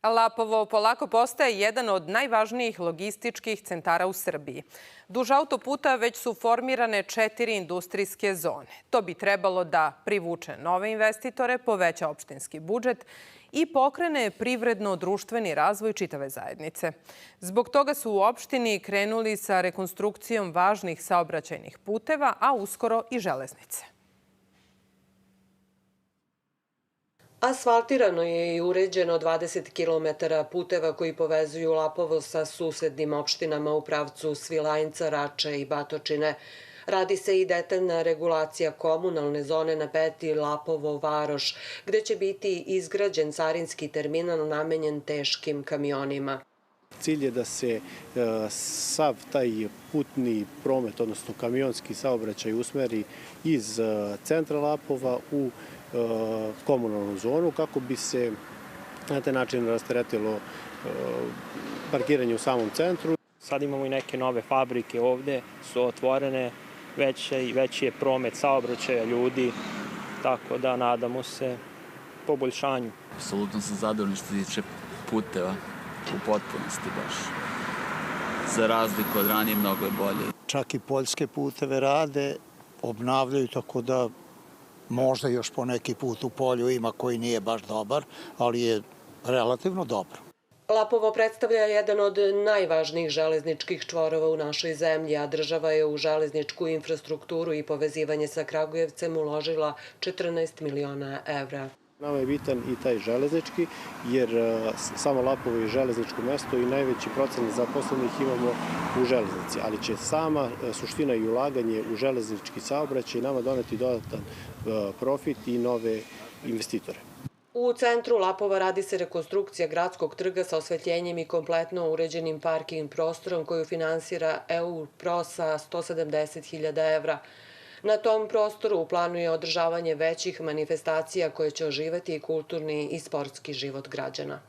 Lapovo polako postaje jedan od najvažnijih logističkih centara u Srbiji. Duž autoputa već su formirane 4 industrijske zone. To bi trebalo da privuče nove investitore, poveća opštinski budžet i pokrene privredno-društveni razvoj čitave zajednice. Zbog toga su u opštini krenuli sa rekonstrukcijom važnih saobraćajnih puteva, a uskoro i železnice. Asfaltirano je i uređeno 20 km puteva koji povezuju Lapovo sa susednim opštinama u pravcu Svilajnca, Rače i Batočine. Radi se i detaljna regulacija komunalne zone na peti Lapovo-Varoš, gde će biti izgrađen carinski terminal namenjen teškim kamionima. Cilj je da se sav taj putni promet, odnosno kamionski saobraćaj, usmeri iz centra Lapova u komunalnu zonu kako bi se na taj način rasteretilo parkiranje u samom centru. Sad imamo i neke nove fabrike ovde, su otvorene, veći je promet saobraćaja ljudi, tako da nadamo se poboljšanju. Apsolutno sam zadovoljan što se tiče puteva, u potpunosti baš. Za razliku od ranije mnogo je bolje. Čak i poljske puteve rade, obnavljaju, tako da možda još po neki put u polju ima koji nije baš dobar, ali je relativno dobro. Lapovo predstavlja jedan od najvažnijih železničkih čvorova u našoj zemlji, a država je u železničku infrastrukturu i povezivanje sa Kragujevcem uložila 14 miliona evra. Nama je bitan i taj železnički, jer samo Lapovo je železničko mesto i najveći procenat zaposlenih imamo u železnici, ali će sama suština i ulaganje u železnički saobraćaj nama doneti dodatan profit i nove investitore. U centru Lapova radi se rekonstrukcija gradskog trga sa osvetljenjem i kompletno uređenim parking prostorom koju finansira EU-PRO sa 170.000 evra. Na tom prostoru u planu je održavanje većih manifestacija koje će oživeti i kulturni i sportski život građana.